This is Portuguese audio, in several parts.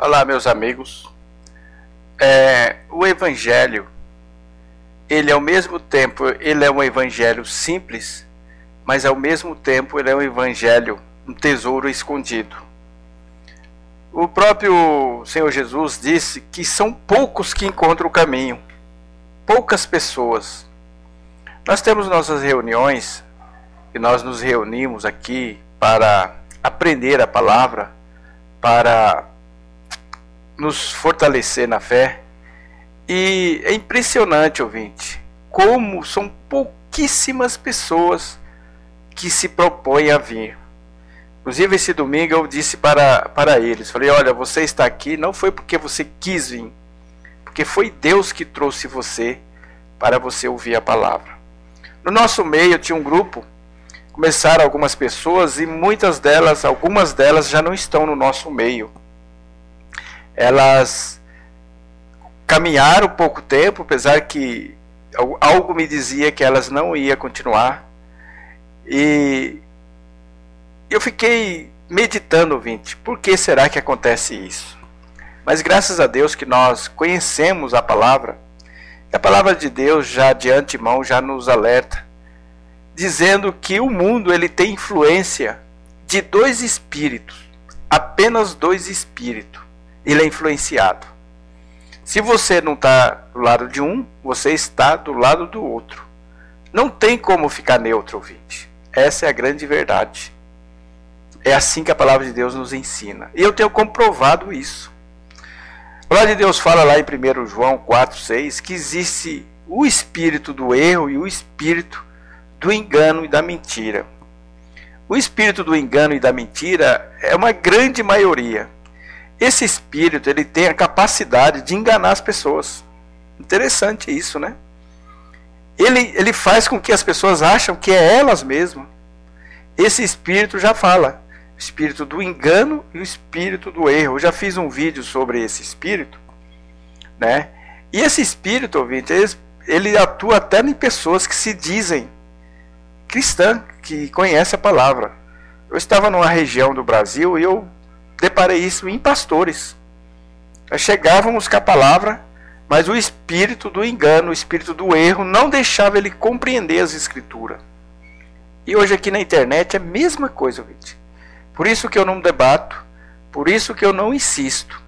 Olá, meus amigos. O Evangelho, ele ao mesmo tempo, ele é um Evangelho simples, mas ao mesmo tempo ele é um Evangelho, um tesouro escondido. O próprio Senhor Jesus disse que são poucos que encontram o caminho, poucas pessoas. Nós temos nossas reuniões, e nós nos reunimos aqui para aprender a palavra, para nos fortalecer na fé. E é impressionante, ouvinte, como são pouquíssimas pessoas que se propõem a vir. Inclusive esse domingo eu disse para eles, falei, olha, você está aqui não foi porque você quis vir, porque foi Deus que trouxe você para você ouvir a palavra. No nosso meio tinha um grupo, começaram algumas pessoas e algumas delas já não estão no nosso meio. Elas caminharam pouco tempo, apesar que algo me dizia que elas não iam continuar. E eu fiquei meditando, ouvinte, por que será que acontece isso? Mas graças a Deus que nós conhecemos a palavra, e a palavra de Deus já de antemão já nos alerta, dizendo que o mundo ele tem influência de dois espíritos, apenas dois espíritos, ele é influenciado. Se você não está do lado de um, você está do lado do outro. Não tem como ficar neutro, ouvinte. Essa é a grande verdade. É assim que a palavra de Deus nos ensina. E eu tenho comprovado isso. A palavra de Deus fala lá em 1 João 4,6 que existe o espírito do erro e o espírito do engano e da mentira. O espírito do engano e da mentira é uma grande maioria. Esse espírito ele tem a capacidade de enganar as pessoas. Interessante isso, né? Ele faz com que as pessoas acham que é elas mesmas. Esse espírito já fala. O espírito do engano e o espírito do erro. Eu já fiz um vídeo sobre esse espírito, né? E esse espírito, ouvinte, ele atua até em pessoas que se dizem cristã, que conhece a palavra. Eu estava numa região do Brasil e eu deparei isso em pastores. Nós chegávamos com a palavra, mas o espírito do engano, o espírito do erro, não deixava ele compreender as escrituras. E hoje aqui na internet é a mesma coisa, ouvinte. Por isso que eu não debato, por isso que eu não insisto.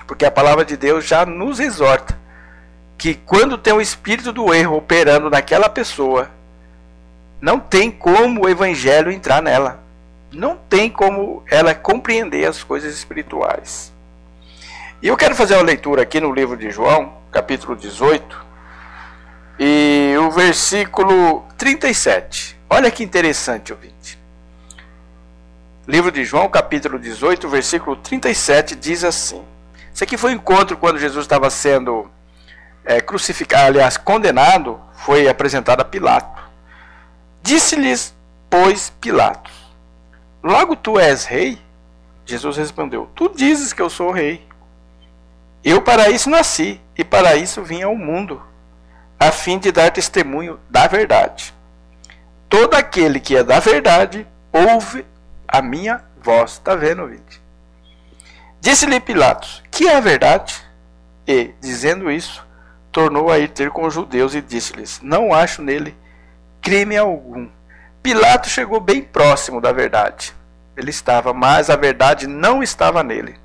Porque a palavra de Deus já nos exorta que quando tem o espírito do erro operando naquela pessoa, não tem como o evangelho entrar nela. Não tem como ela compreender as coisas espirituais. E eu quero fazer uma leitura aqui no livro de João, capítulo 18, e o versículo 37. Olha que interessante, ouvinte. Livro de João, capítulo 18, versículo 37, diz assim. Isso aqui foi um encontro quando Jesus estava sendo crucificado, aliás, condenado, foi apresentado a Pilato. Disse-lhes, pois, Pilatos, logo tu és rei? Jesus respondeu, tu dizes que eu sou rei. Eu para isso nasci, e para isso vim ao mundo, a fim de dar testemunho da verdade. Todo aquele que é da verdade, ouve a minha voz. Está vendo, ouvinte? Disse-lhe Pilatos, que é a verdade? E, dizendo isso, tornou a ir ter com os judeus e disse-lhes, não acho nele crime algum. Pilatos chegou bem próximo da verdade. Ele estava, mas a verdade não estava nele.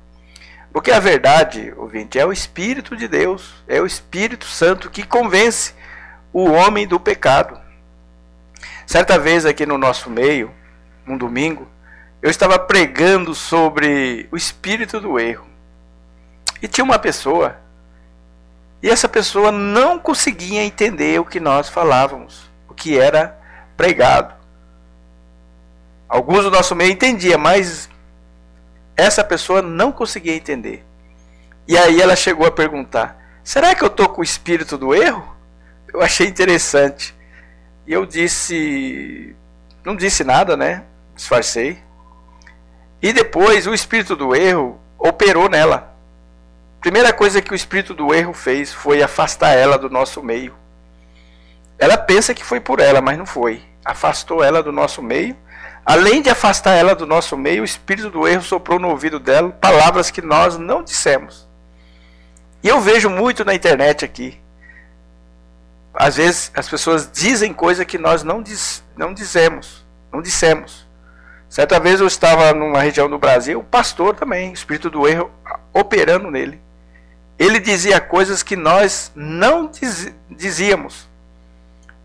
Porque a verdade, ouvinte, é o Espírito de Deus, é o Espírito Santo que convence o homem do pecado. Certa vez aqui no nosso meio, um domingo, eu estava pregando sobre o espírito do erro. E tinha uma pessoa, e essa pessoa não conseguia entender o que nós falávamos, o que era pregado. Alguns do nosso meio entendiam, mas essa pessoa não conseguia entender. E aí ela chegou a perguntar, será que eu estou com o espírito do erro? Eu achei interessante. E eu disse, não disse nada, né? Disfarcei. E depois o espírito do erro operou nela. Primeira coisa que o espírito do erro fez foi afastar ela do nosso meio. Ela pensa que foi por ela, mas não foi. afastou ela do nosso meio. Além de afastar ela do nosso meio, o espírito do erro soprou no ouvido dela palavras que nós não dissemos. E eu vejo muito na internet aqui. Às vezes as pessoas dizem coisas que nós não dissemos. Certa vez eu estava numa região do Brasil, o pastor também, o espírito do erro operando nele. Ele dizia coisas que nós não dizíamos.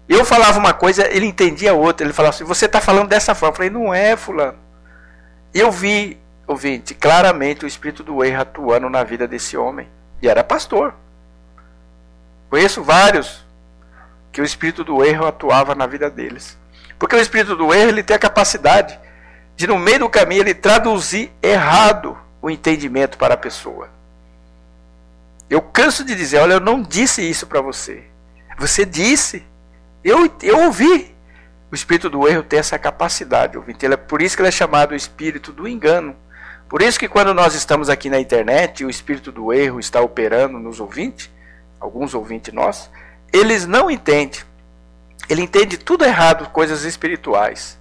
Eu falava uma coisa, ele entendia outra. Ele falava assim, você está falando dessa forma. Eu falei, não é, fulano. E eu vi, ouvinte, claramente o espírito do erro atuando na vida desse homem. E era pastor. Conheço vários que o espírito do erro atuava na vida deles. Porque o espírito do erro, ele tem a capacidade de, no meio do caminho, ele traduzir errado o entendimento para a pessoa. Eu canso de dizer, olha, eu não disse isso para você. Você disse. Eu ouvi. O espírito do erro tem essa capacidade, ouvinte. Por isso que ele é chamado o espírito do engano. Por isso que quando nós estamos aqui na internet e o espírito do erro está operando nos ouvintes, alguns ouvintes nossos, eles não entendem. Ele entende tudo errado, coisas espirituais.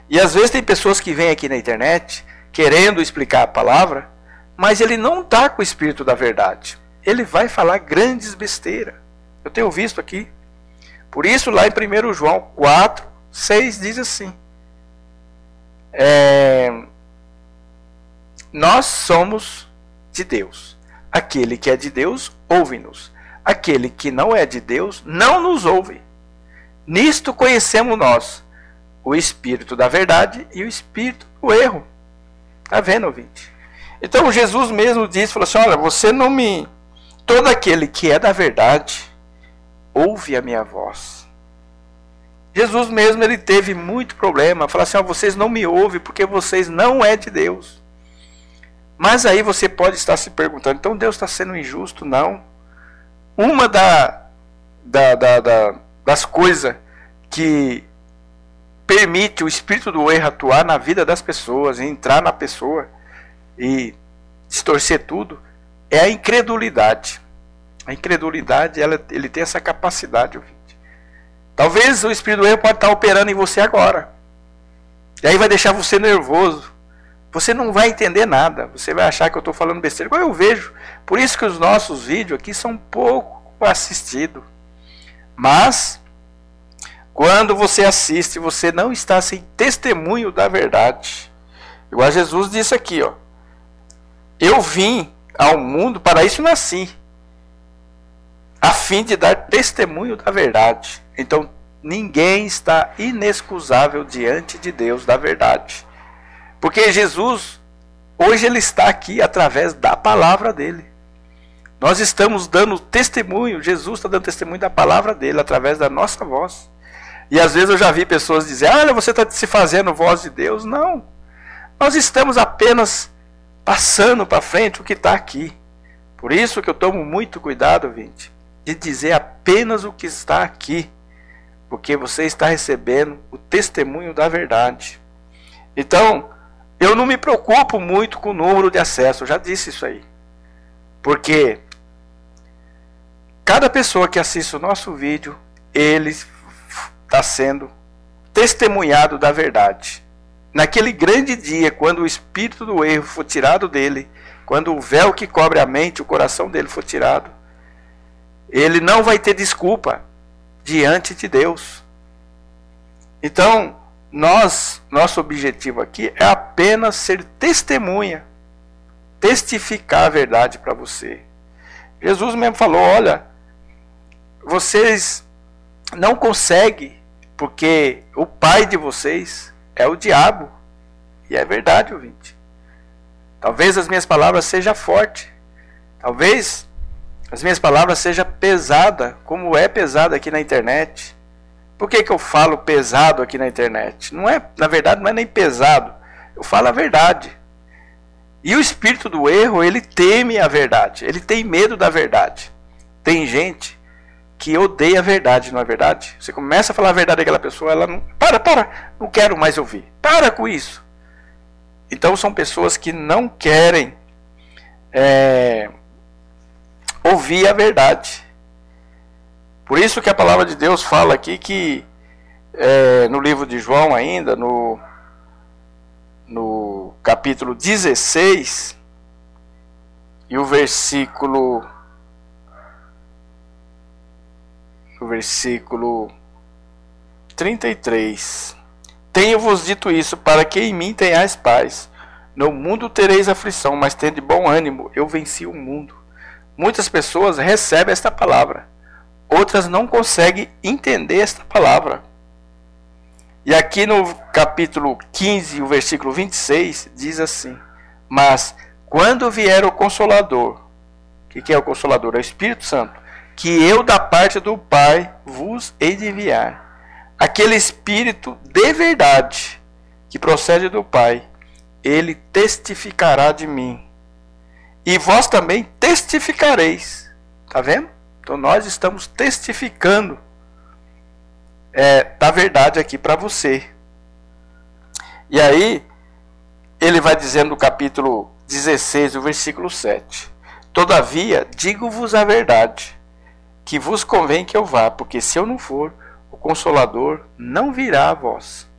E às vezes tem pessoas que vêm aqui na internet querendo explicar a palavra, mas ele não está com o espírito da verdade. Ele vai falar grandes besteiras. Eu tenho visto aqui. Por isso lá em 1 João 4, 6 diz assim. Nós somos de Deus. Aquele que é de Deus, ouve-nos. Aquele que não é de Deus, não nos ouve. Nisto conhecemos nós o espírito da verdade e o espírito do erro. Está vendo, ouvinte? Então Jesus mesmo disse, falou assim, olha, você não me... Todo aquele que é da verdade, ouve a minha voz. Jesus mesmo, ele teve muito problema. Falou assim, vocês não me ouvem porque vocês não é de Deus. Mas aí você pode estar se perguntando, então Deus está sendo injusto? Não. Uma das coisas que permite o espírito do erro atuar na vida das pessoas, entrar na pessoa e distorcer tudo, é a incredulidade. A incredulidade, ele tem essa capacidade, ouvinte. Talvez o espírito do erro pode estar operando em você agora. E aí vai deixar você nervoso. Você não vai entender nada. Você vai achar que eu estou falando besteira. Igual eu vejo. Por isso que os nossos vídeos aqui são pouco assistidos. Mas, quando você assiste, você não está sem testemunho da verdade. Igual Jesus disse aqui, ó. Eu vim ao mundo, para isso nasci, a fim de dar testemunho da verdade. Então, ninguém está inexcusável diante de Deus da verdade. Porque Jesus, hoje ele está aqui através da palavra dele. Nós estamos dando testemunho, Jesus está dando testemunho da palavra dele, através da nossa voz. E às vezes eu já vi pessoas dizer, olha, você está se fazendo voz de Deus. Não, nós estamos apenas passando para frente o que está aqui. Por isso que eu tomo muito cuidado, ouvinte, de dizer apenas o que está aqui. Porque você está recebendo o testemunho da verdade. Então, eu não me preocupo muito com o número de acesso, eu já disse isso aí. Porque cada pessoa que assiste o nosso vídeo, ele está sendo testemunhado da verdade. Naquele grande dia, quando o espírito do erro for tirado dele, quando o véu que cobre a mente, o coração dele for tirado, ele não vai ter desculpa diante de Deus. Então, nosso objetivo aqui é apenas ser testemunha, testificar a verdade para você. Jesus mesmo falou, olha, vocês não conseguem, porque o pai de vocês é o diabo. E é verdade, ouvinte. Talvez as minhas palavras sejam fortes. Talvez as minhas palavras sejam pesadas, como é pesada aqui na internet. Por que eu falo pesado aqui na internet? Não é, na verdade, não é nem pesado. Eu falo a verdade. E o espírito do erro, ele teme a verdade. Ele tem medo da verdade. Tem gente que odeia a verdade, não é verdade? Você começa a falar a verdade daquela pessoa, ela não... Para, não quero mais ouvir. Para com isso. Então são pessoas que não querem ouvir a verdade. Por isso que a palavra de Deus fala aqui que no livro de João ainda, no capítulo 16, e o versículo 33. Tenho-vos dito isso, para que em mim tenhais paz. No mundo tereis aflição, mas tende bom ânimo, eu venci o mundo. Muitas pessoas recebem esta palavra, outras não conseguem entender esta palavra. E aqui no capítulo 15, o versículo 26, diz assim: mas quando vier o Consolador, o que é o Consolador? É o Espírito Santo, que eu da parte do Pai vos hei de enviar. Aquele Espírito de verdade, que procede do Pai, ele testificará de mim. E vós também testificareis. Está vendo? Então nós estamos testificando da verdade aqui para você. E aí, ele vai dizendo no capítulo 16, o versículo 7. Todavia, digo-vos a verdade, que vos convém que eu vá, porque se eu não for, o Consolador não virá a vós.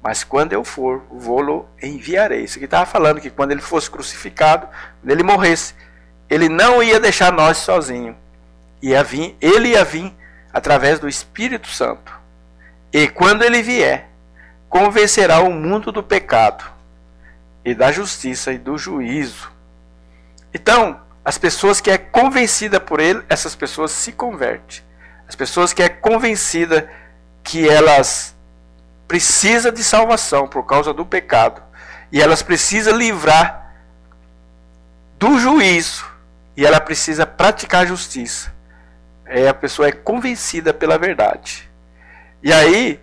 Mas quando eu for, vou-lo enviarei. Isso aqui estava falando que quando ele fosse crucificado, quando ele morresse, ele não ia deixar nós sozinhos. Ele ia vir através do Espírito Santo. E quando ele vier, convencerá o mundo do pecado, e da justiça e do juízo. Então, as pessoas que é convencida por ele, essas pessoas se convertem. As pessoas que é convencida que elas precisam de salvação por causa do pecado, e elas precisam livrar do juízo, e ela precisa praticar a justiça. A pessoa é convencida pela verdade. E aí,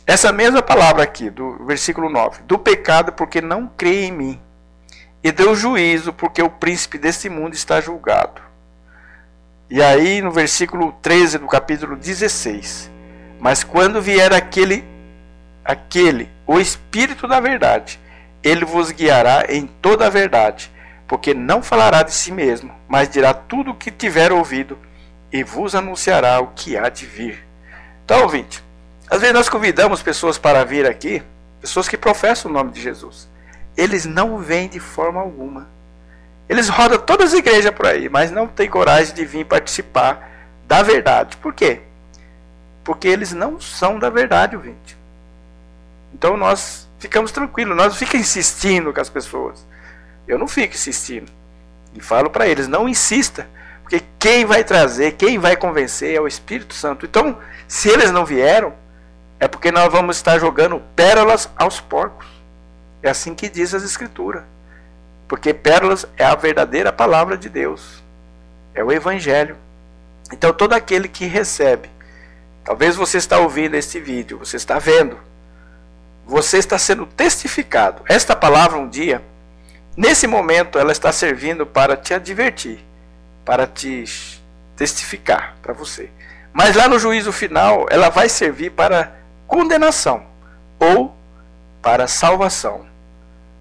essa mesma palavra aqui, do versículo 9. Do pecado, porque não crê em mim. E do juízo, porque o príncipe deste mundo está julgado. E aí, no versículo 13 do capítulo 16. Mas quando vier aquele, o Espírito da verdade, ele vos guiará em toda a verdade. Porque não falará de si mesmo, mas dirá tudo o que tiver ouvido, e vos anunciará o que há de vir. Então, ouvinte, às vezes nós convidamos pessoas para vir aqui, pessoas que professam o nome de Jesus. Eles não vêm de forma alguma. Eles rodam todas as igrejas por aí, mas não têm coragem de vir participar da verdade. Por quê? Porque eles não são da verdade, ouvinte. Então nós ficamos tranquilos, nós não ficamos insistindo com as pessoas. Eu não fico insistindo. E falo para eles, não insista. Porque quem vai trazer, quem vai convencer é o Espírito Santo. Então, se eles não vieram, é porque nós vamos estar jogando pérolas aos porcos. É assim que diz as Escrituras. Porque pérolas é a verdadeira palavra de Deus. É o Evangelho. Então, todo aquele que recebe, talvez você está ouvindo este vídeo, você está vendo, você está sendo testificado. Esta palavra um dia, nesse momento, ela está servindo para te advertir, para te testificar para você. Mas lá no juízo final, ela vai servir para condenação ou para salvação.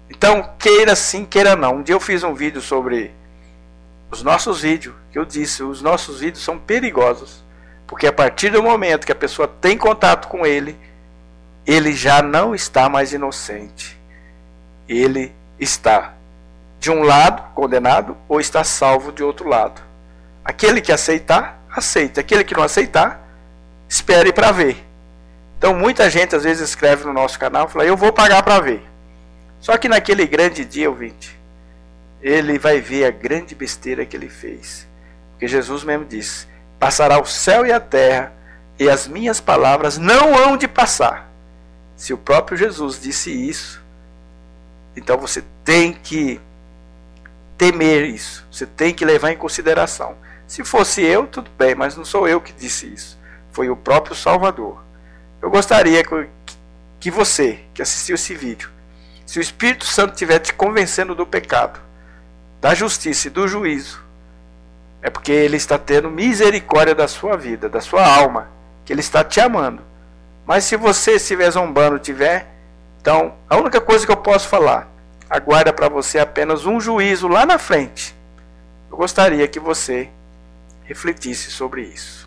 Então, queira sim, queira não. Um dia eu fiz um vídeo sobre os nossos vídeos, que eu disse, os nossos vídeos são perigosos, porque a partir do momento que a pessoa tem contato com ele já não está mais inocente. Ele está de um lado condenado ou está salvo de outro lado. Aquele que aceitar, aceita. Aquele que não aceitar, espere para ver. Então muita gente às vezes escreve no nosso canal e fala, eu vou pagar para ver. Só que naquele grande dia, ouvinte, ele vai ver a grande besteira que ele fez. Porque Jesus mesmo disse, passará o céu e a terra, e as minhas palavras não hão de passar. Se o próprio Jesus disse isso, então você tem que temer isso. Você tem que levar em consideração. Se fosse eu, tudo bem, mas não sou eu que disse isso. Foi o próprio Salvador. Eu gostaria que você, que assistiu esse vídeo, se o Espírito Santo estiver te convencendo do pecado, da justiça e do juízo, é porque ele está tendo misericórdia da sua vida, da sua alma, que ele está te amando. Mas se você estiver zombando, então a única coisa que eu posso falar, aguarda para você apenas um juízo lá na frente. Eu gostaria que você refletisse sobre isso.